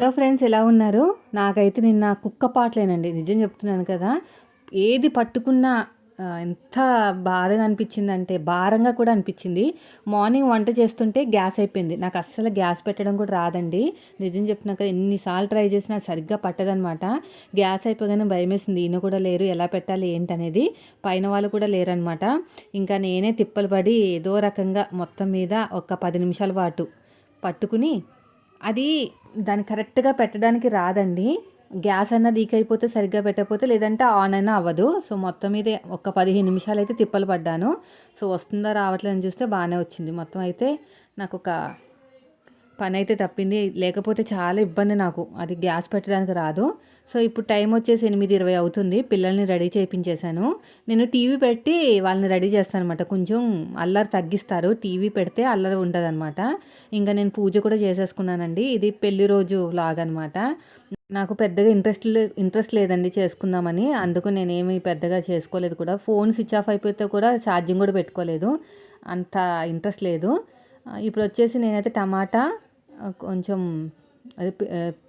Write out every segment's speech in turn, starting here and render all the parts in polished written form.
Hello friends, ఎలా ఉన్నారు? నాకైతే నిన్న కుక్క పాటలేనండి. నిజం చెప్తున్నాను కదా! ఏది పట్టుకున్నా ఎంత బాధగా అనిపించిందంటే, భారంగా కూడా అనిపించింది. మార్నింగ్ వంట చేస్తుంటే గ్యాస్ అయిపోయింది. నాకు అస్సలు గ్యాస్ పెట్టడం కూడా రాదండి. నిజం చెప్తున్నా కదా! ఎన్ని సార్లు ట్రై చేసినా సరిగ్గా పట్టదనమాట. గ్యాస్ అయిపోగానే భయమేసింది. ఈయన కూడా లేరు, ఎలా పెట్టాలి ఏంటనేది. పైన వాళ్ళు కూడా లేరనమాట. ఇంకా నేనే తిప్పలు పడి ఏదో రకంగా మొత్తం మీద ఒక 10 నిమిషాల పాటు పట్టుకుని, అది దాన్ని కరెక్ట్‌గా పెట్టడానికి రాదండి. గ్యాస్ అన్నా లీక్ అయిపోతే సరిగ్గా పెట్టకపోతే, లేదంటే ఆన్ అయినా అవ్వదు. సో, మొత్తం మీద ఒక 15 నిమిషాలైతే తిప్పలు పడ్డాను. సో, వస్తుందా రావట్లేదని చూస్తే బానే వచ్చింది. మొత్తం అయితే నాకొక పనైతే తప్పింది. లేకపోతే చాలా ఇబ్బంది నాకు. అది గ్యాస్ పెట్టడానికి రాదు. సో, ఇప్పుడు టైం వచ్చేసి 8:20 అవుతుంది. పిల్లల్ని రెడీ చేపించేశాను. నేను టీవీ పెట్టి వాళ్ళని రెడీ చేస్తాననమాట. కొంచెం అల్లరి తగ్గిస్తారు. టీవీ పెడితే అల్లరి ఉండదనమాట. ఇంకా నేను పూజ కూడా చేసేసుకున్నానండి. ఇది పెళ్లి రోజు వ్లాగ్ అనమాట. నాకు పెద్దగా ఇంట్రెస్ట్ లేదండి చేసుకుందామని. అందుకు నేనేమి పెద్దగా చేసుకోలేదు కూడా. ఫోన్ స్విచ్ ఆఫ్ అయిపోతే కూడా ఛార్జింగ్ కూడా పెట్టుకోలేదు. అంత ఇంట్రెస్ట్ లేదు. ఇప్పుడొచ్చేసి నేనైతే టమాటా కొంచెం అదే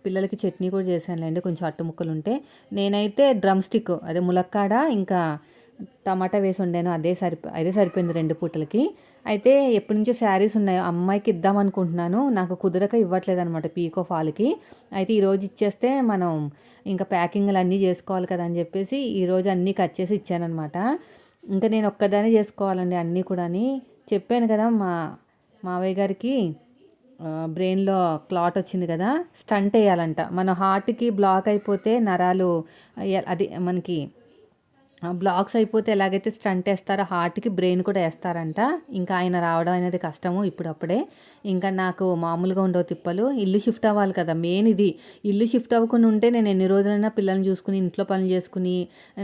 పిల్లలకి చట్నీ కూడా చేశానులేండి, కొంచెం అట్టు ముక్కలుంటే. నేనైతే డ్రమ్ స్టిక్ అదే ములక్కాడ ఇంకా టమాటా వేసి వండాను. అదే సరిపోయింది 2 పూటలకి. అయితే ఎప్పటినుంచో శారీస్ ఉన్నాయి, అమ్మాయికి ఇద్దామనుకుంటున్నాను. నాకు కుదరక ఇవ్వట్లేదనమాట పీకో ఫాల్‌కి. అయితే ఈరోజు ఇచ్చేస్తే మనం ఇంకా ప్యాకింగ్‌లన్నీ చేసుకోవాలి కదా అని చెప్పేసి ఈరోజు అన్నీ కట్ చేసి ఇచ్చాననమాట. ఇంకా నేను ఒక్కదాన్నే చేసుకోవాలండి అన్నీ కూడాని. చెప్పాను కదా మావయ్య గారికి బ్రెయిన్‌లో క్లాట్ వచ్చింది కదా! స్టంట్ ఎయ్యాలంట. మన హార్ట్‌కి బ్లాక్ అయిపోతే నరాలు అది మనకి బ్లాక్స్ అయిపోతే ఎలాగైతే స్టంట్ ఏస్తారో హార్ట్‌కి బ్రెయిన్ కూడా ఏస్తారంట. ఇంకా ఆయన రావడం అనేది కష్టము ఇప్పుడప్పుడే. ఇంకా నాకు మామూలుగా ఉండవు తిప్పలు. ఇల్లు షిఫ్ట్ అవ్వాలి కదా! మెయిన్ ఇది. ఇల్లు షిఫ్ట్ అవ్వకుండా ఉంటే నేను ఎన్ని రోజులైనా పిల్లల్ని చూసుకుని, ఇంట్లో పనులు చేసుకుని,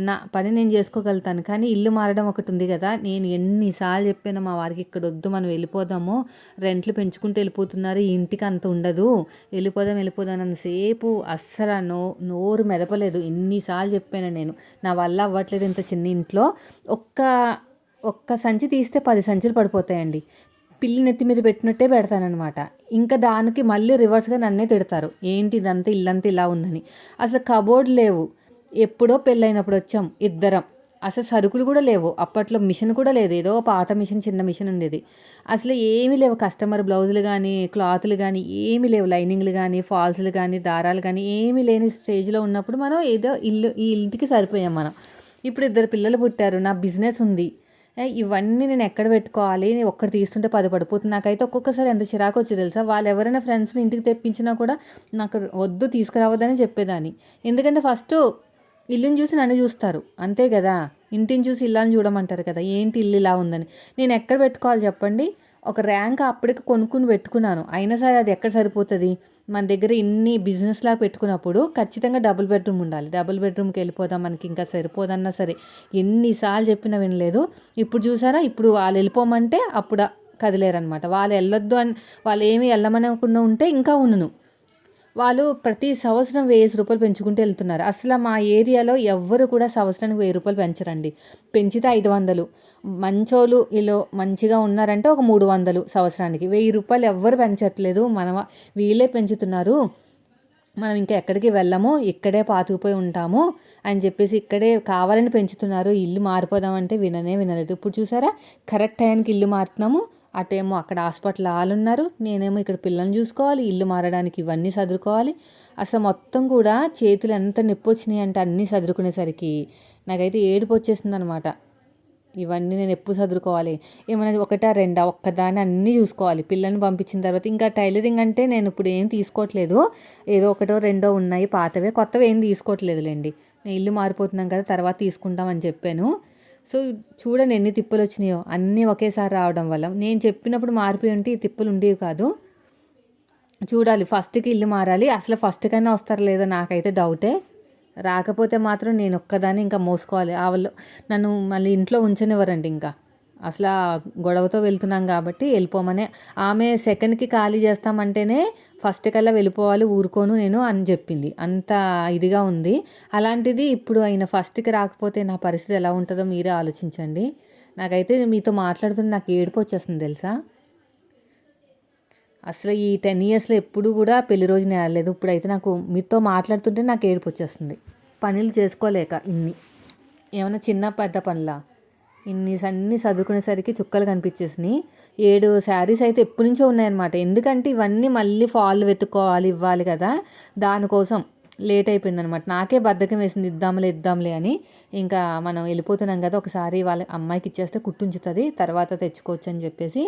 నా పని నేను చేసుకోగలుగుతాను. కానీ ఇల్లు మారడం ఒకటి ఉంది కదా! నేను ఎన్ని సార్లు చెప్పానో మా వారికి, ఇక్కడొద్దు మనం వెళ్ళిపోదాము. రెంట్లు పెంచుకుంటూ వెళ్ళిపోతున్నారు. ఈ ఇంటికి అంత ఉండదు. వెళ్ళిపోదాం అన్నంతసేపు అస్సలు నోరు మెదపలేదు. ఎన్ని సార్లు చెప్పాను నేను. నా వల్ల అవ్వట్లేదు ఇంత చిన్న ఇంట్లో. ఒక్క ఒక్క సంచి తీస్తే 10 సంచులు పడిపోతాయండి. పిల్లి నెత్తి మీద పెట్టినట్టే పెడతాననమాట. ఇంకా దానికి మళ్ళీ రివర్స్‌గా నన్నే తిడతారు. ఏంటి ఇదంతా ఇల్లంతా ఇలా ఉందని. అసలు కబోర్డ్ లేవు. ఎప్పుడో పెళ్ళైనప్పుడు వచ్చాం ఇద్దరం. అసలు సరుకులు కూడా లేవు. అప్పట్లో మిషన్ కూడా లేదు. ఏదో పాత మిషన్, చిన్న మిషన్ ఉండేది. అసలు ఏమీ లేవు. కస్టమర్ బ్లౌజులు గానీ, క్లాతులు గానీ ఏమీ లేవు. లైనింగ్‌లు గానీ, ఫాల్స్‌లు గానీ, దారాలు గానీ ఏమీ లేని స్టేజ్‌లో ఉన్నప్పుడు మనం ఏదో ఈ ఇంటికి సరిపోయాం మనం. ఇప్పుడు 2 పిల్లలు పుట్టారు. నా బిజినెస్ ఉంది. ఇవన్నీ నేను ఎక్కడ పెట్టుకోవాలి? ఒక్కటి తీస్తుంటే 10 పడిపోతుంది. నాకైతే ఒక్కొక్కసారి ఎంత చిరాకొచ్చేదో తెలుసా? వాళ్ళెవరైనా ఫ్రెండ్స్‌ని ఇంటికి తెప్పించినా కూడా నాకు వద్దు, తీసుకురావద్దనే చెప్పేదాన్ని. ఎందుకంటే ఫస్టు ఇల్లుని చూసి నన్ను చూస్తారు. అంతే గదా! ఇంటిని చూసి ఇల్లాని చూడమంటారు కదా! ఏంటి ఇల్లు ఇలా ఉందని. నేను ఎక్కడ పెట్టుకోవాలి చెప్పండి? ఒక ర్యాంక్ అప్పటికి కొనుక్కొని పెట్టుకున్నాను. అయినా సరే అది ఎక్కడ సరిపోతది? మన దగ్గర ఇన్ని బిజినెస్‌లాగా పెట్టుకున్నప్పుడు ఖచ్చితంగా డబుల్ బెడ్‌రూమ్ ఉండాలి. డబుల్ బెడ్‌రూమ్‌కి వెళ్ళిపోదాం, మనకి ఇంకా సరిపోదన్నా సరే. ఎన్ని సార్లు చెప్పినా వినలేదు. ఇప్పుడు చూసారా? ఇప్పుడు వాళ్ళు వెళ్ళిపోమంటే అప్పుడు కదిలేరనమాట. వాళ్ళు ఏమి వెళ్ళమనకుండా ఉంటే ఇంకా ఉండను. వాళ్ళు ప్రతి సంవత్సరం రూ. 1000 పెంచుకుంటూ వెళ్తున్నారు. అసల మా ఏరియాలో ఎవ్వరు కూడా సంవత్సరానికి రూ. 1000 పెంచరండి. పెంచితే 500. మంచోళ్ళు ఈళ్ళు మంచిగా ఉన్నారంటే ఒక 300 సంవత్సరానికి. రూ. 1000 ఎవ్వరు పెంచట్లేదు. వీళ్ళే పెంచుతున్నారు. మనం ఇంకా ఎక్కడికి వెళ్ళము. ఇక్కడే పాతుకుపోయి ఉంటాము అని చెప్పేసి ఇక్కడే కావాలని పెంచుతున్నారు. ఇల్లు మారిపోదామంటే వినలేదు. ఇప్పుడు చూసారా? కరెక్ట్ టైంకి ఇల్లు మారుతున్నాము. అటేమో అక్కడ హాస్పిటల్ ఆళ్ళున్నారు. నేనేమో ఇక్కడ పిల్లల్ని చూసుకోవాలి. ఇల్లు మారడానికి ఇవన్నీ సదురుకోవాలి. అసలు మొత్తం కూడా చేతులు ఎంత నొప్పొచ్చినాయి అంటే అన్నీ సదురుకునేసరికి నాకైతే ఏడుపొచ్చేసిందనమాట. ఇవన్నీ నేను ఎప్పుడు సదురుకోవాలి? ఏమన్నా ఒకటా, రెండా? ఒక్కదాన్ని అన్నీ చూసుకోవాలి. పిల్లల్ని పంపించిన తర్వాత ఇంకా టైలరింగ్ అంటే నేను ఇప్పుడు ఏం తీసుకోవట్లేదు. ఏదో ఒకటో, రెండో ఉన్నాయి పాతవే. కొత్తవి ఏం తీసుకోవట్లేదులెండి. నేను ఇల్లు మారిపోతున్నాం కదా! తర్వాత తీసుకుంటామని చెప్పాను. సో, చూడండి ఎన్ని తిప్పలొచ్చినాయో. అన్నీ ఒకేసారి రావడం వల్ల. నేను చెప్పినప్పుడు మారిపోయి ఉంటే ఈ తిప్పలు ఉండేవి కాదు. చూడాలి, ఫస్ట్‌కి ఇల్లు మారాలి. అసలు ఫస్ట్‌కైనా వస్తారో లేదో నాకైతే డౌటే. రాకపోతే మాత్రం నేనొక్కదాన్ని ఇంకా మోసుకోవాలి. నన్ను మళ్ళీ ఇంట్లో ఉంచనివ్వరండి ఇంకా. అసలా గొడవతో వెళ్తున్నాం కాబట్టి వెళ్ళిపోమనే. ఆమె సెకండ్‌కి ఖాళీ చేస్తామంటేనే ఫస్ట్ కల్లా వెళ్ళిపోవాలి, ఊరుకోను నేను అని చెప్పింది. అంత ఇదిగా ఉంది. అలాంటిది ఇప్పుడు ఆయన ఫస్ట్‌కి రాకపోతే నా పరిస్థితి ఎలా ఉంటదో మీరే ఆలోచించండి. నాకైతే మీతో మాట్లాడుతుంటే నాకు ఏడుపొచ్చేస్తుంది తెలుసా? అసలు ఈ 10 ఇయర్స్‌లో ఎప్పుడు కూడా పెళ్లి రోజు నేను ఆడలేదు. ఇప్పుడైతే నాకు మీతో మాట్లాడుతుంటే నాకు ఏడుపొచ్చేస్తుంది. పనులు చేసుకోలేక ఇన్ని. ఏమన్నా చిన్న పెద్ద పనులా? అన్నీ సర్దుకునేసరికి చుక్కలు కనిపించేసినాయి. 7 శారీస్ అయితే ఎప్పటినుంచో ఉన్నాయన్నమాట. ఎందుకంటే ఇవన్నీ మళ్ళీ ఫాల్ వెతుక్కోవాలి, ఇవ్వాలి కదా! దానికోసం లేట్ అయిపోయిందనమాట. నాకే బద్ధకం వేసింది ఇద్దాంలే అని. ఇంకా మనం వెళ్ళిపోతున్నాం కదా! ఒకసారి వాళ్ళ అమ్మాయికి ఇచ్చేస్తే కుట్టుంచుతుంది. తర్వాత తెచ్చుకోవచ్చు అని చెప్పేసి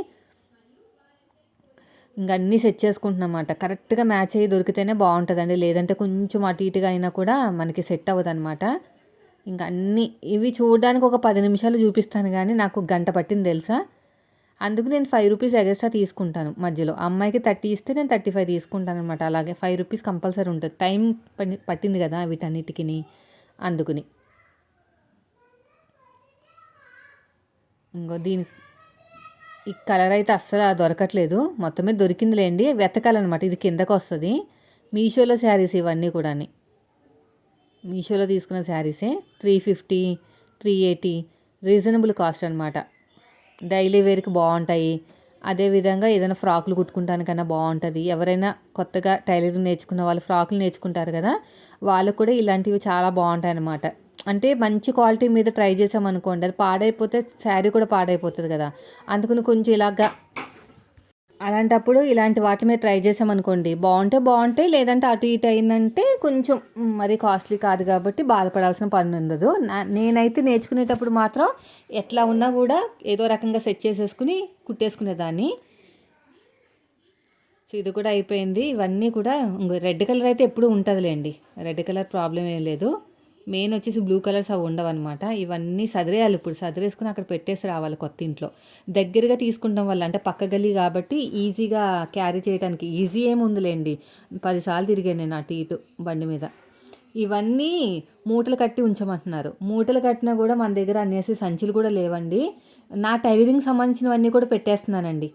ఇంక అన్నీ సెట్ చేసుకుంటున్నామాట. కరెక్ట్‌గా మ్యాచ్ అయ్యి దొరికితేనే బావుంటదండి. లేదంటే కొంచెం అటు ఇటుగా అయినా కూడా మనకి సెట్ అవ్వదనమాట. ఇంక అన్నీ ఇవి చూడడానికి ఒక 10 నిమిషాలు చూపిస్తాను గానీ, నాకు గంట పట్టింది తెలుసా? అందుకు నేను రూ. 5 ఎగస్ట్రా తీసుకుంటాను మధ్యలో. అమ్మాయికి 30 ఇస్తే నేను 35 తీసుకుంటాననమాట. అలాగే రూ. 5 కంపల్సరీ ఉంటది. టైం పట్టింది కదా వీటన్నిటికిని అందుకుని. ఇంగో ఈ కలర్ అయితే అస్సలు దొరకట్లేదు. మొత్తం మీద దొరికిందిలేండి. వెతకాలనమాట. ఇది కిందకొస్తది. మీషోలో శారీస్ ఇవన్నీ కూడాని. మీషోలో తీసుకున్న శారీసే 350, 380 రీజనబుల్ కాస్ట్ అనమాట. డైలీ వేర్‌కి బావుంటాయి. అదేవిధంగా ఏదైనా ఫ్రాకులు కుట్టుకుంటానికన్నా బావుంటది. ఎవరైనా కొత్తగా టైలరింగ్ నేర్చుకున్న వాళ్ళు ఫ్రాకులు నేర్చుకుంటారు కదా! వాళ్ళకి కూడా ఇలాంటివి చాలా బావుంటాయన్నమాట. అంటే మంచి క్వాలిటీ మీద ట్రై చేసామనుకోండి, అది పాడైపోతే శారీ కూడా పాడైపోతది కదా! అందుకని కొంచెం ఇలాగా అలాంటప్పుడు ఇలాంటి వాటి మీద ట్రై చేసామనుకోండి, బావుంటే బావుంటాయి. లేదంటే అటు ఇటు అయిందంటే కొంచెం మరీ కాస్ట్లీ కాదు కాబట్టి బాధపడాల్సిన పనుండదు. నేనైతే నేర్చుకునేటప్పుడు మాత్రం ఎట్లా ఉన్నా కూడా ఏదో రకంగా సెట్ చేసేసుకుని కుట్టేసుకునేదాన్ని. సో, ఇది కూడా అయిపోయింది. ఇవన్నీ కూడా రెడ్ కలర్ అయితే ఎప్పుడూ ఉంటదిలేండి. రెడ్ కలర్ ప్రాబ్లమ్ ఏం లేదు. మెయిన్ వచ్చేసి బ్లూ కలర్స్ అవి ఉండవన్నమాట. ఇవన్నీ సదిరేయాలి ఇప్పుడు. సదిరేసుకొని అక్కడ పెట్టేసి రావాలి కొత్త ఇంట్లో. దగ్గరగా తీసుకుంటాం వల్ల అంటే పక్క గల్లీ కాబట్టి ఈజీగా క్యారీ చేయడానికి ఈజీ ఏముందిలేండి. 10 సార్లు తిరిగాను నేను అటు ఇటు బండి మీద. ఇవన్నీ మూటలు కట్టి ఉంచమంటున్నారు. మూటలు కట్టినా కూడా మన దగ్గర అనేసి సంచులు కూడా లేవండి. నా టైలరింగ్‌కి సంబంధించినవన్నీ కూడా పెట్టేస్తున్నానండి.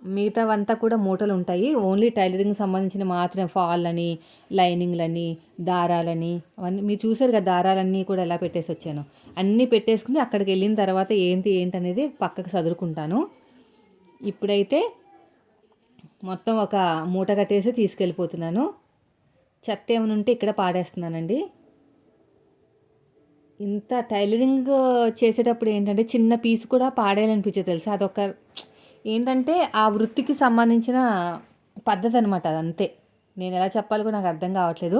మిగతావంతా కూడా మూటలుంటాయి. ఓన్లీ టైలరింగ్‌కి సంబంధించినవి మాత్రమే ఫాల్‌లని, లైనింగ్‌లని, దారాలని అవన్నీ మీరు చూసారు కదా! దారాలన్నీ కూడా ఎలా పెట్టేసొచ్చానో. అన్నీ పెట్టేసుకొని అక్కడికెళ్ళిన తర్వాత ఏంటనేది పక్కకు సదురుకుంటాను. ఇప్పుడైతే మొత్తం ఒక మూట కట్టేసి తీసుకెళ్ళిపోతున్నాను. చెత్త ఏమైనా ఉంటే ఇక్కడ పాడేస్తున్నానండి. ఇంత టైలరింగ్ చేసేటప్పుడు ఏంటంటే చిన్న పీస్ కూడా పాడేయాలనిపించేది తెలుసా? అదొక ఏంటంటే ఆ వృత్తికి సంబంధించిన పద్ధతి అనమాట అదంతే. నేను ఎలా చెప్పాలో కూడా నాకు అర్థం కావట్లేదు.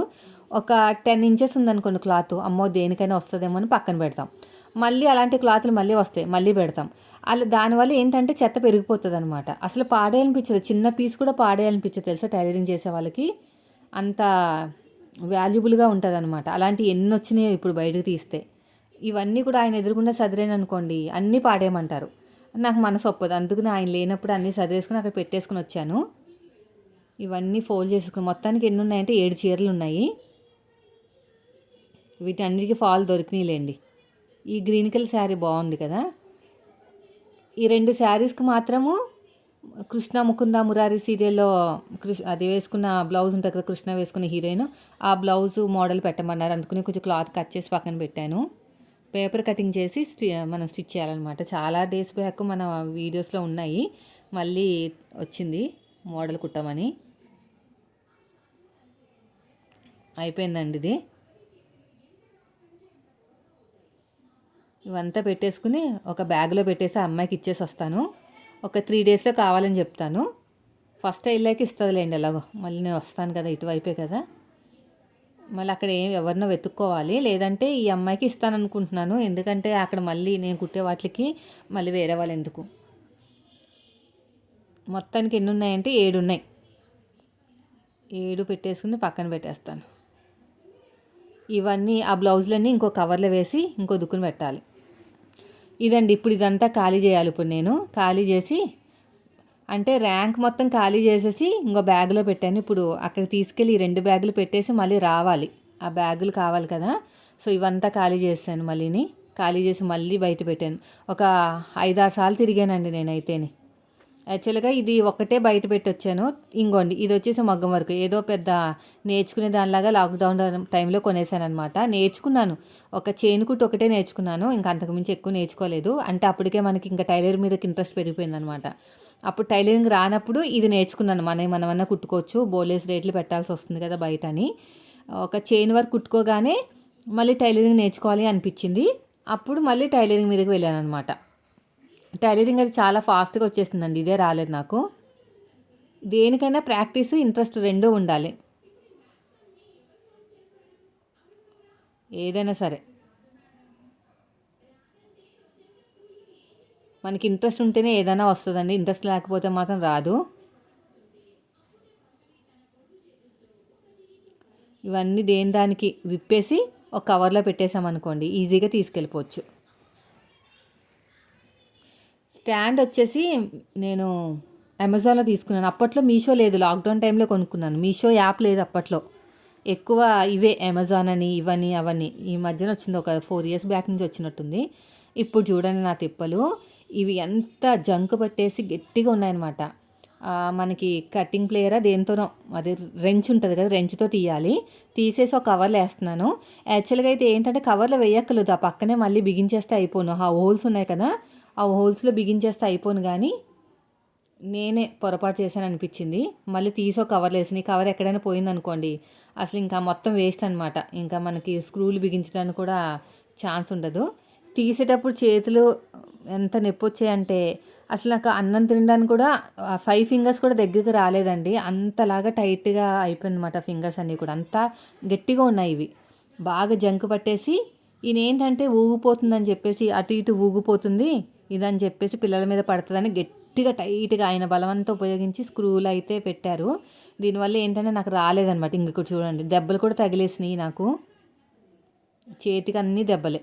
ఒక 10 ఇంచెస్ ఉందనుకోండి క్లాత్, అమ్మో దేనికైనా వస్తదేమో అని పక్కన పెడతాం. మళ్ళీ అలాంటి క్లాతులు మళ్ళీ వస్తాయి, మళ్ళీ పెడతాం. అలా దానివల్ల ఏంటంటే చెత్త పెరిగిపోతదనమాట. అసలు పాడేయాలనిపించదు. చిన్న పీస్ కూడా పాడేయాలనిపించదు తెలుసా టైలరింగ్ చేసే వాళ్ళకి. అంత వాల్యుబుల్‌గా ఉంటదనమాట. అలాంటియి ఎన్నొచ్చినాయో ఇప్పుడు బయటకు తీస్తే. ఇవన్నీ కూడా ఆయన ఎదురుగుండా సదిరాననుకోండి అన్నీ పాడేయమంటారు. నాకు మనసు ఒప్పదు. అందుకని ఆయన లేనప్పుడు అన్నీ సదిరేసుకొని అక్కడ పెట్టేసుకొని వచ్చాను. ఇవన్నీ ఫోల్డ్ చేసుకుని మొత్తానికి ఎన్నున్నాయంటే 7 చీరలున్నాయి. వీటన్నిటికి ఫాల్ దొరికినాయిలేండి. ఈ గ్రీన్ కలర్ శారీ బాగుంది కదా! ఈ 2 శారీస్‌కి మాత్రము 'కృష్ణ ముకుంద మురారి' సీరియల్‌లో అది వేసుకున్న బ్లౌజ్ ఉంటది కదా! కృష్ణ వేసుకున్న హీరోయిన్. ఆ బ్లౌజు మోడల్ పెట్టమన్నారు. అందుకని కొంచెం క్లాత్ కట్ చేసి పక్కన పెట్టాను. పేపర్ కటింగ్ చేసి మనం స్టిచ్ చేయాలన్నమాట. చాలా డేస్ బ్యాక్ మన వీడియోస్‌లో ఉన్నాయి. మళ్ళీ వచ్చింది మోడల్ కుట్టమని. అయిపోయిందండి ఇది. ఇవంతా పెట్టేసుకుని ఒక బ్యాగ్‌లో పెట్టేసి ఆ అమ్మాయికి ఇచ్చేసి వస్తాను. ఒక 3 డేస్‌లో కావాలని చెప్తాను. ఫస్ట్ వెళ్ళాక ఇస్తదిలేండి ఎలాగో. మళ్ళీ నేను వస్తాను కదా! ఇటువైపే కదా! మళ్ళీ అక్కడ ఎవరినో వెతుక్కోవాలి. లేదంటే ఈ అమ్మాయికి ఇస్తాననుకుంటున్నాను. ఎందుకంటే అక్కడ మళ్ళీ నేను కుట్టే వాటికి మళ్ళీ వేరే వాళ్ళు ఎందుకు. మొత్తానికి ఎన్ని ఉన్నాయంటే 7 ఉన్నాయి. 7 పెట్టేసుకుని పక్కన పెట్టేస్తాను. ఇవన్నీ ఆ బ్లౌజులన్నీ ఇంకో కవర్లో వేసి ఇంకో దుక్కున పెట్టాలి. ఇదండి ఇప్పుడు ఇదంతా ఖాళీ చేయాలి. ఇప్పుడు నేను ఖాళీ చేసి అంటే ర్యాంక్ మొత్తం ఖాళీ చేసేసి ఇంకో బ్యాగ్లో పెట్టాను. ఇప్పుడు అక్కడికి తీసుకెళ్ళి ఈ 2 బ్యాగులు పెట్టేసి మళ్ళీ రావాలి. ఆ బ్యాగులు కావాలి కదా! సో ఇవంతా ఖాళీ చేశాను ఖాళీ చేసి మళ్ళీ బయట పెట్టాను. ఒక 5, 6 సార్లు తిరిగానండి నేనైతేని. యాక్చువల్‌గా ఇది ఒక్కటే బయట పెట్టొచ్చాను. ఇంగోండి ఇదొచ్చేసి మగ్గం వర్క్. ఏదో పెద్ద నేర్చుకునే దానిలాగా లాక్‌డౌన్ టైంలో కొనేసాననమాట. నేర్చుకున్నాను. ఒక చైన్ కుట్టు ఒకటే నేర్చుకున్నాను. ఇంక అంతకు మించి ఎక్కువ నేర్చుకోలేదు. అంటే అప్పటికే మనకి ఇంకా టైలరింగ్ మీదకి ఇంట్రెస్ట్ పెరిగిపోయిందనమాట. అప్పుడు టైలరింగ్ రానప్పుడు ఇది నేర్చుకున్నాను. మనమన్నా కుట్టుకోవచ్చు. బోలేసి రేట్లు పెట్టాల్సొస్తుంది కదా బయట అని. ఒక చైన్ వర్క్ కుట్టుకోగానే మళ్ళీ టైలరింగ్ నేర్చుకోవాలి అనిపిచ్చింది. అప్పుడు మళ్ళీ టైలరింగ్ మీదకి వెళ్ళాననమాట. టైలరింగ్ అది చాలా ఫాస్ట్‌గా వచ్చేసిందండి. ఇదే రాలేదు నాకు. దేనికైనా ప్రాక్టీసు, ఇంట్రెస్ట్ రెండూ ఉండాలి. ఏదైనా సరే. మనకి ఇంట్రెస్ట్ ఉంటేనే ఏదైనా వస్తదండి. ఇంట్రెస్ట్ లేకపోతే మాత్రం రాదు. ఇవన్నీ దేని దానికి విప్పేసి ఒక కవర్‌లో పెట్టేసామనుకోండి ఈజీగా తీసుకెళ్ళిపోవచ్చు. స్టాండ్ వచ్చేసి నేను అమెజాన్‌లో తీసుకున్నాను. అప్పట్లో మీషో లేదు. లాక్‌డౌన్ టైంలో కొనుక్కున్నాను. మీషో యాప్ లేదు అప్పట్లో. ఎక్కువ ఇవే అమెజాన్ అని, ఇవని, అవని. ఈ మధ్యన వచ్చింది ఒక 4 ఇయర్స్ బ్యాక్ నుంచి వచ్చినట్టుంది. ఇప్పుడు చూడండి నా తిప్పలు. ఇవి ఎంత జంక్ పట్టేసి గట్టిగా ఉన్నాయన్నమాట. మనకి కటింగ్ ప్లేయరా దేనితోనో అది రెంచ్ ఉంటది కదా! రెంచ్‌తో తీయాలి. తీసేసి ఒక కవర్‌లో ఏస్తున్నాను. యాక్చువల్‌గా అయితే ఏంటంటే కవర్‌లో వేయక్కర్లేదు. ఆ పక్కనే మళ్ళీ బిగించేస్తే అయిపోను. ఆ హోల్స్ ఉన్నాయి కదా! ఆ హోల్స్‌లో బిగించేస్తే అయిపోను గానీ నేనే పొరపాటు చేశాననిపిచ్చింది. మళ్ళీ తీసి ఒక కవర్‌లో ఏసాను. ఈ కవర్ ఎక్కడైనా పోయిందనుకోండి, అసలు ఇంకా మొత్తం వేస్ట్ అనమాట. ఇంకా మనకి స్క్రూలు బిగించడానికి కూడా ఛాన్స్ ఉండదు. తీసేటప్పుడు చేతులు ఎంత నొప్పొచ్చాయంటే, అసలు నాకు అన్నం తినడానికి కూడా 5 ఫింగర్స్ కూడా దగ్గరికి రాలేదండి. అంతలాగా టైట్‌గా అయిపోయిందనమాట ఫింగర్స్ అన్నీ కూడా. అంతా గట్టిగా ఉన్నాయి ఇవి. బాగా జంక్ పట్టేసి ఈయనేంటంటే ఊగిపోతుందని చెప్పేసి అటు ఇటు ఊగిపోతుంది. ఇదని చెప్పేసి పిల్లల మీద పడతదని గట్టిగా టైట్‌గా ఆయన బలవంతా ఉపయోగించి స్క్రూలయితే పెట్టారు. దీనివల్ల ఏంటంటే నాకు రాలేదనమాట. ఇంగిక్కడ చూడండి దెబ్బలు కూడా తగిలేసినియి నాకు. చేతికి అన్నీ దెబ్బలే.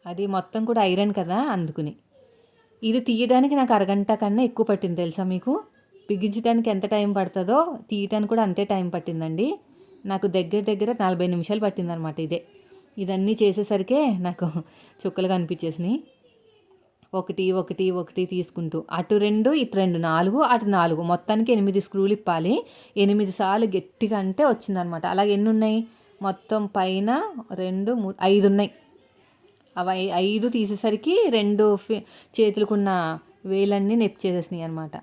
అది మొత్తం కూడా ఐరన్ కదా! అందుకుని. ఇది తీయడానికి నాకు అరగంట కన్నా ఎక్కువ పట్టింది తెలుసా మీకు? బిగించడానికి ఎంత టైం పడతదో తీయటానికి కూడా అంతే టైం పట్టిందండి. నాకు దగ్గర దగ్గర 40 నిమిషాలు పట్టిందనమాట ఇదే. ఇదన్నీ చేసేసరికే నాకు చుక్కలు కనిపించేసినియి. ఒకటి, ఒకటి, ఒకటి తీసుకుంటూ అటు 2, ఇటు 2, 4 అటు 4 మొత్తానికి 8 స్క్రూలు ఇప్పాలి. 8 సార్లు గట్టిగా అంటే వచ్చిందనమాట. అలాగే ఎన్నున్నాయి? మొత్తం పైన 2, 3, 5 ఉన్నాయి. అవి 5 తీసేసరికి 2 చేతులకున్న వేలన్నీ నొప్పి అనమాట.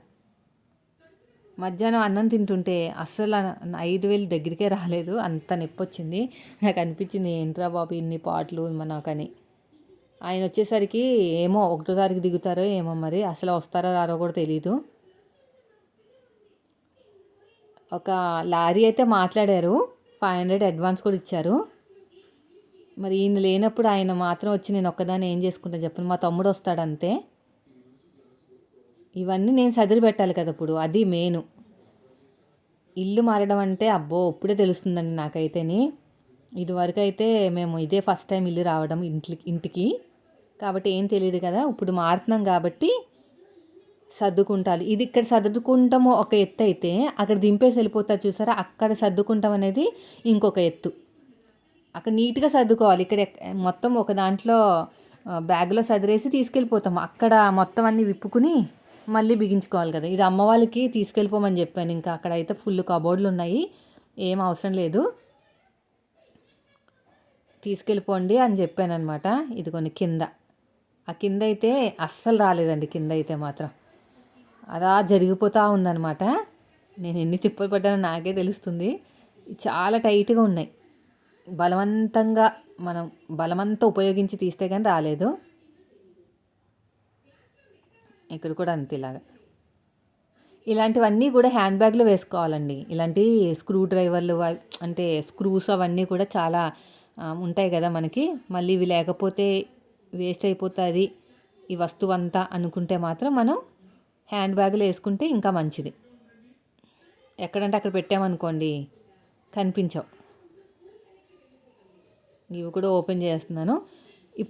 మధ్యాహ్నం అన్నం తింటుంటే అస్సలు 5 వేలు దగ్గరికే రాలేదు. అంత నొప్పొచ్చింది. నాకు అనిపించింది ఏంట్రా బాబు ఇన్ని పాట్లు నాకని. ఆయన వచ్చేసరికి ఏమో ఒకటో తారీఖు దిగుతారో ఏమో మరి. అసలు వస్తారో రారో కూడా తెలీదు. ఒక లారీ అయితే మాట్లాడారు. 500 అడ్వాన్స్ కూడా ఇచ్చారు. మరి ఈయన లేనప్పుడు ఆయన మాత్రం వచ్చి నేను ఒక్కదాన్ని ఏం చేసుకుంటా చెప్పండి. మా తమ్ముడు వస్తాడంతే. ఇవన్నీ నేను సదిరి పెట్టాలి కదా ఇప్పుడు. అది మెయిను. ఇల్లు మారడం అంటే అబ్బో! ఇప్పుడే తెలుస్తుందండి నాకైతేని. ఇదివరకైతే మేము ఇదే ఫస్ట్ టైం ఇల్లు రావడం ఇంటికి. కాబట్టి ఏం తెలీదు కదా! ఇప్పుడు మారుతున్నాం కాబట్టి సర్దుకుంటాలి. ఇది ఇక్కడ సర్దుకుంటాము ఒక ఎత్తయితే, అక్కడ దింపేసి వెళ్ళిపోతారు చూసారా? అక్కడ సర్దుకుంటాం అనేది ఇంకొక ఎత్తు. అక్కడ నీట్‌గా సర్దుకోవాలి. ఇక్కడ మొత్తం ఒక దాంట్లో బ్యాగ్‌లో సదిరేసి తీసుకెళ్ళిపోతాం. అక్కడ మొత్తం అన్నీ విప్పుకుని మళ్ళీ బిగించుకోవాలి కదా! ఇది అమ్మ వాళ్ళకి తీసుకెళ్ళిపోమని చెప్పాను. ఇంకా అక్కడైతే ఫుల్ కబోర్డ్‌లున్నాయి. ఏం అవసరం లేదు. తీసుకెళ్ళిపోండి అని చెప్పాననమాట. ఇదిగోండి కింద. ఆ కిందయితే అస్సలు రాలేదండి కిందయితే మాత్రం. అలా జరిగిపోతా ఉందనమాట. నేను ఎన్ని తిప్పలు పడ్డానో నాకే తెలుస్తుంది. చాలా టైట్‌గా ఉన్నాయి. బలవంతంగా మనం బలమంతా ఉపయోగించి తీస్తే గాని రాలేదు. ఇక్కడ కూడా అంతే ఇలాగా. ఇలాంటివన్నీ కూడా హ్యాండ్ బ్యాగ్‌లో వేసుకోవాలండి. ఇలాంటి స్క్రూ డ్రైవర్లు అంటే స్క్రూస్ అవన్నీ కూడా చాలా ఉంటాయి కదా మనకి. మళ్ళీ ఇవి లేకపోతే వేస్ట్ అయిపోతది ఈ వస్తువంతా అనుకుంటే మాత్రం మనం హ్యాండ్ బ్యాగ్‌లో ఏసుకుంటే ఇంకా మంచిది. ఎక్కడంటే అక్కడ పెట్టామనుకోండి కనిపించవు. ఇవి కూడా ఓపెన్ చేస్తున్నాను.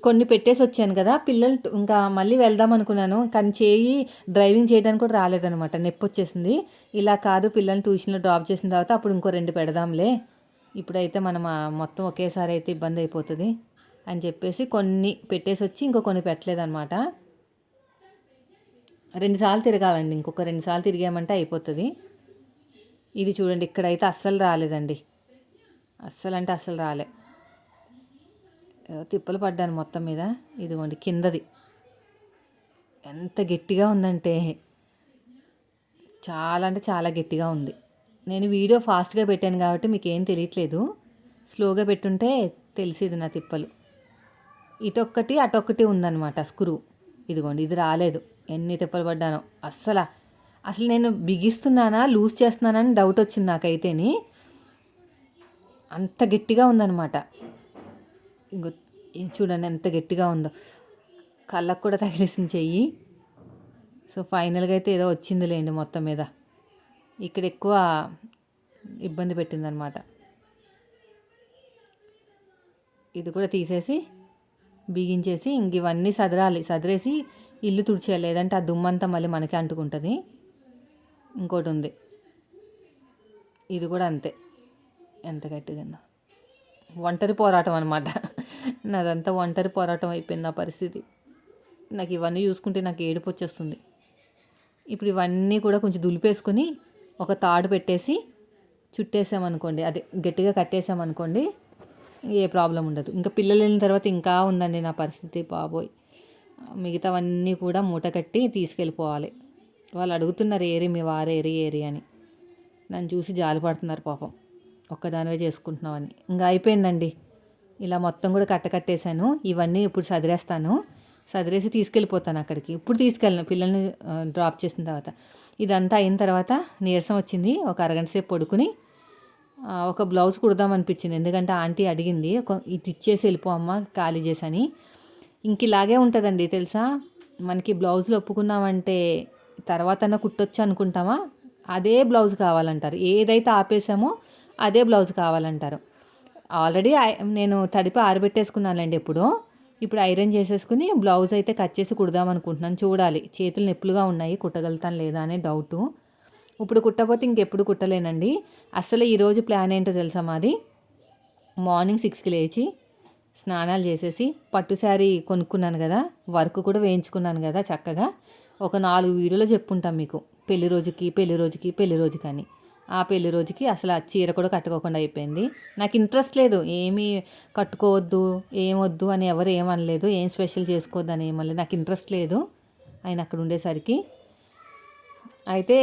కొన్ని పెట్టేసొచ్చాను కదా! పిల్లలు ఇంకా మళ్ళీ వెళ్దామనుకున్నాను. కానీ డ్రైవింగ్ చేయడానికి కూడా రాలేదనమాట. నొప్పొచ్చేసింది. ఇలా కాదు పిల్లల్ని ట్యూషన్‌లో డ్రాప్ చేసిన తర్వాత అప్పుడు ఇంకో 2 పెడదాంలే. ఇప్పుడైతే మనం మొత్తం ఒకేసారి అయితే ఇబ్బందయిపోతది అని చెప్పేసి కొన్ని పెట్టేసొచ్చి ఇంకో కొన్ని పెట్టలేదనమాట. 2 సార్లు తిరగాలండి. ఇంకొక 2 సార్లు తిరిగామంటే అయిపోతుంది. ఇది చూడండి, ఇక్కడైతే అస్సలు రాలేదండి. అస్సలు అంటే అస్సలు రాలే. తిప్పలు పడ్డాను మొత్తం మీద. ఇదిగోండి కిందది ఎంత గట్టిగా ఉందంటే చాలా అంటే చాలా గట్టిగా ఉంది. నేను వీడియో ఫాస్ట్గా పెట్టాను కాబట్టి మీకు ఏం తెలియట్లేదు. స్లోగా పెట్టుంటే తెలిసేది నా తిప్పలు. ఇటొక్కటి అటొక్కటి ఉందన్నమాట స్క్రూ. ఇదిగోండి ఇది రాలేదు. ఎన్ని తిప్పలు పడ్డానో. అసలు నేను బిగిస్తున్నానా లూజ్ చేస్తున్నానని డౌట్ వచ్చింది నాకైతేని. అంత గట్టిగా ఉందన్నమాట. ఇంకో చూడండి ఎంత గట్టిగా ఉందో. కళ్ళకు కూడా తగిలేసింది చెయ్యి. సో ఫైనల్గా అయితే ఏదో వచ్చిందిలేండి మొత్తం మీద. ఇక్కడ ఎక్కువ ఇబ్బంది పెట్టిందనమాట. ఇది కూడా తీసేసి బిగించేసి ఇంక ఇవన్నీ సదిరేసి ఇల్లు తుడిచేయాలి. లేదంటే ఆ దుమ్మంతా మళ్ళీ మనకే అంటుకుంటుంది. ఇంకోటి ఉంది, ఇది కూడా అంతే. ఎంత గట్టిగా ఒంటరి పోరాటం అనమాట. నాదంతా ఒంటరి పోరాటం అయిపోయింది నా పరిస్థితి. నాకు ఇవన్నీ చూసుకుంటే నాకు ఏడుపు వచ్చేస్తుంది. ఇప్పుడు ఇవన్నీ కూడా కొంచెం దులిపేసుకొని ఒక తాడు పెట్టేసి చుట్టేసామనుకోండి, అదే గట్టిగా కట్టేసామనుకోండి, ఏ ప్రాబ్లం ఉండదు. ఇంకా పిల్లలు వెళ్ళిన తర్వాత ఇంకా ఉందండి నా పరిస్థితి బాబోయ్. మిగతావన్నీ కూడా మూట కట్టి తీసుకెళ్ళిపోవాలి. వాళ్ళు అడుగుతున్నారు ఏరి మీ వారు ఏరి అని. నన్ను చూసి జాలి పడుతున్నారు పాపం, ఒక్కదానివే చేసుకుంటున్నామని. ఇంకా అయిపోయిందండి. ఇలా మొత్తం కూడా కట్టేసాను. ఇవన్నీ ఇప్పుడు సదిరేసి తీసుకెళ్ళిపోతాను అక్కడికి. ఇప్పుడు తీసుకెళ్ళను, పిల్లల్ని డ్రాప్ చేసిన తర్వాత. ఇదంతా అయిన తర్వాత నీరసం వచ్చింది. ఒక అరగంట సేపు పడుకుని ఒక బ్లౌజ్ కుడదామనిపించింది. ఎందుకంటే ఆంటీ అడిగింది, ఇది ఇచ్చేసి వెళ్ళిపో అమ్మ ఖాళీ చేసని. ఇంక ఇలాగే ఉంటుందండి తెలుసా. మనకి బ్లౌజులు ఒప్పుకున్నామంటే తర్వాతన్నా కుట్టొచ్చు అనుకుంటామా, అదే బ్లౌజ్ కావాలంటారు. ఏదైతే ఆపేసామో అదే బ్లౌజ్ కావాలంటారు. ఆల్రెడీ నేను తడిపి ఆరబెట్టేసుకున్నానండి ఇప్పుడు ఐరన్ చేసేసుకుని బ్లౌజ్ అయితే కట్ చేసి కుడదాం అనుకుంటున్నాను. చూడాలి, చేతులు నొప్పులుగా ఉన్నాయి, కుట్టగలుగుతాను లేదా అనే డౌటు. ఇప్పుడు కుట్టకపోతే ఇంకెప్పుడు కుట్టలేనండి. అసలు ఈరోజు ప్లాన్ ఏంటో తెలుసా మాది. మార్నింగ్ 6కి లేచి స్నానాలు చేసేసి పట్టు శారీ కొనుక్కున్నాను కదా, వర్క్ కూడా వేయించుకున్నాను కదా చక్కగా. ఒక 4 వీడియోలో చెప్పుంటాం మీకు, పెళ్లి రోజుకి అని. ఆ పెళ్లి రోజుకి అసలు ఆ చీర కూడా కట్టుకోకుండా అయిపోయింది. నాకు ఇంట్రెస్ట్ లేదు, ఏమీ కట్టుకోవద్దు ఏమొద్దు అని ఎవరు ఏమనలేదు, ఏం స్పెషల్ చేసుకోవద్దు అని ఏమనలేదు. నాకు ఇంట్రెస్ట్ లేదు ఆయన అక్కడ ఉండేసరికి. అయితే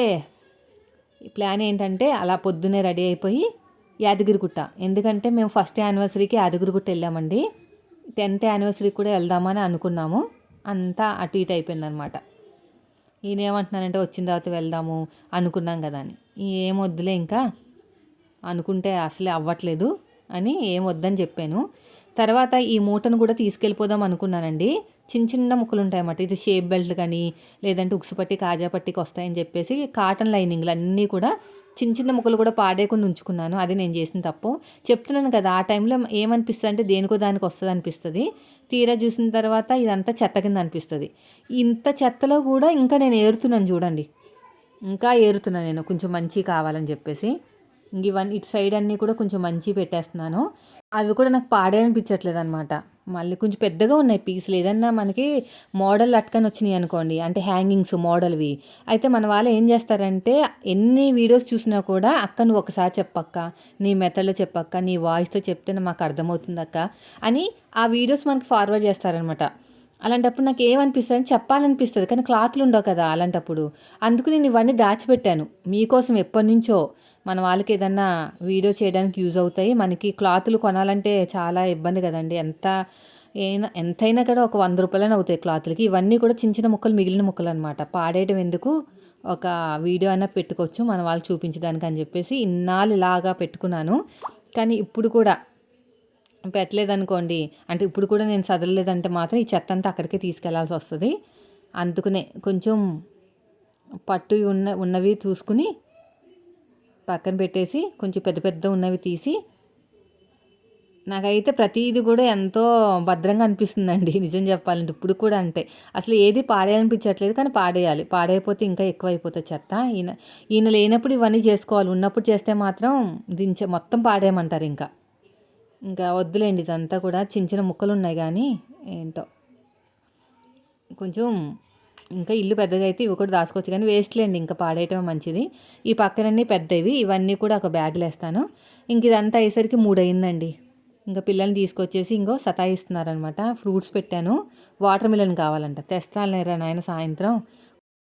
ప్లాన్ ఏంటంటే అలా పొద్దున్నే రెడీ అయిపోయి యాదగిరిగుట్ట, ఎందుకంటే మేము ఫస్ట్ యానివర్సరీకి యాదగిరిగుట్ట వెళ్ళామండి. 10th యానివర్సరీకి కూడా వెళ్దామని అనుకున్నాము. అంతా అటు ఇటు అయిపోయిందనమాట. ఈయన ఏమంటున్నానంటే వచ్చిన తర్వాత వెళ్దాము అనుకున్నాం కదా అని. ఏం వద్దులే ఇంకా అనుకుంటే అసలే అవ్వట్లేదు అని ఏం వద్దని చెప్పాను. తర్వాత ఈ మూటను కూడా తీసుకెళ్ళిపోదాం అనుకున్నానండి. చిన్న ముక్కలు ఉంటాయన్నమాట. ఇది షేప్ బెల్ట్ కానీ లేదంటే ఉక్సు పట్టి కాజా పట్టికి వస్తాయని చెప్పేసి కాటన్ లైనింగ్లు అన్నీ కూడా చిన్న ముక్కలు కూడా పాడేయకుండా ఉంచుకున్నాను. అది నేను చేసిన తప్పు. చెప్తున్నాను కదా, ఆ టైంలో ఏమనిపిస్తుంది అంటే దేనికో దానికి వస్తుంది అనిపిస్తుంది. తీరా చూసిన తర్వాత ఇదంతా చెత్త కింద అనిపిస్తుంది. ఇంత చెత్తలో కూడా ఇంకా నేను ఏరుతున్నాను చూడండి. ఇంకా ఏరుతున్నాను నేను కొంచెం మంచి కావాలని చెప్పేసి. ఇంక ఇవన్నీ ఇటు సైడ్ అన్నీ కూడా కొంచెం మంచి పెట్టేస్తున్నాను. అవి కూడా నాకు అనిపించట్లేదు అనమాట. మళ్ళీ కొంచెం పెద్దగా ఉన్నాయి పీసులు. ఏదన్నా మనకి మోడల్ అట్కని వచ్చినాయి అనుకోండి, అంటే హ్యాంగింగ్స్ మోడల్వి, అయితే మన వాళ్ళు ఏం చేస్తారంటే ఎన్ని వీడియోస్ చూసినా కూడా అక్క నువ్వు ఒకసారి చెప్పక్క, నీ మెథడ్లో చెప్పక్క, నీ వాయిస్తో చెప్తే మాకు అర్థమవుతుంది అక్క అని ఆ వీడియోస్ మనకి ఫార్వర్డ్ చేస్తారనమాట. అలాంటప్పుడు నాకు ఏమనిపిస్తుంది చెప్పాలనిపిస్తుంది, కానీ క్లాత్లు ఉండవు కదా అలాంటప్పుడు. అందుకు నేను ఇవన్నీ దాచిపెట్టాను మీకోసం ఎప్పటి నుంచో. మన వాళ్ళకి ఏదన్నా వీడియో చేయడానికి యూజ్ అవుతాయి. మనకి క్లాతులు కొనాలంటే చాలా ఇబ్బంది కదండి. ఎంతైనా కూడా ఒక 100 రూపాయలైనా అవుతాయి క్లాతులకి. ఇవన్నీ కూడా చిన్న ముక్కలు, మిగిలిన ముక్కలు అనమాట. పాడేయడం ఎందుకు, ఒక వీడియో అయినా పెట్టుకోవచ్చు మన వాళ్ళు చూపించడానికి అని చెప్పేసి ఇన్నాళ్ళు ఇలాగా పెట్టుకున్నాను. కానీ ఇప్పుడు కూడా పెట్టలేదనుకోండి, అంటే ఇప్పుడు కూడా నేను చదవలేదంటే మాత్రం ఈ చెత్త అంతా అక్కడికే తీసుకెళ్లాల్సి వస్తుంది. అందుకనే కొంచెం పట్టు ఉన్నవి చూసుకుని పక్కన పెట్టేసి కొంచెం పెద్ద ఉన్నవి తీసి, నాకైతే ప్రతిదీ కూడా ఎంతో భద్రంగా అనిపిస్తుందండి నిజం చెప్పాలంటే. ఇప్పుడు కూడా అంటే అసలు ఏది పాడేయాలనిపించట్లేదు, కానీ పాడైపోతే ఇంకా ఎక్కువ అయిపోతుంది చెత్త. ఈయన లేనప్పుడు ఇవన్నీ చేసుకోవాలి, ఉన్నప్పుడు చేస్తే మాత్రం మొత్తం పాడేయమంటారు. ఇంకా వద్దులేండి, ఇదంతా కూడా చిన్న ముక్కలు ఉన్నాయి. కానీ ఏంటో కొంచెం ఇంకా ఇల్లు పెద్దగా అయితే ఇవి కూడా దాచుకోవచ్చు కానీ వేస్ట్లేండి, ఇంకా పాడేయటం మంచిది. ఈ పక్కనన్నీ పెద్దవి, ఇవన్నీ కూడా ఒక బ్యాగ్లో వేస్తాను. ఇంక ఇదంతా అయ్యేసరికి 3 అయిందండి. ఇంకా పిల్లల్ని తీసుకొచ్చేసి ఇంకో సతాయిస్తున్నారనమాట. ఫ్రూట్స్ పెట్టాను, వాటర్ మిలన్ కావాలంట. తెస్తానులేరా నాయన సాయంత్రం,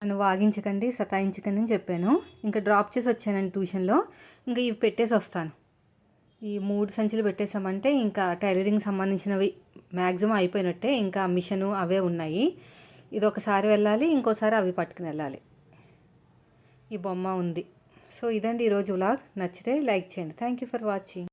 నన్ను వాగించకండి సతాయించకండి అని చెప్పాను. ఇంకా డ్రాప్ చేసి వచ్చానండి ట్యూషన్లో. ఇంకా ఇవి పెట్టేసి వస్తాను. ఈ 3 సంచులు పెట్టేసామంటే ఇంకా టైలరింగ్ సంబంధించినవి మ్యాక్సిమం అయిపోయినట్టే. ఇంకా మిషను అవే ఉన్నాయి. ఇది ఒకసారి వెళ్ళాలి, ఇంకోసారి అవి పట్టుకుని వెళ్ళాలి. ఈ బొమ్మ ఉంది. సో ఇదండి ఈరోజు వ్లాగ్. నచ్చితే లైక్ చేయండి. Thank you for watching.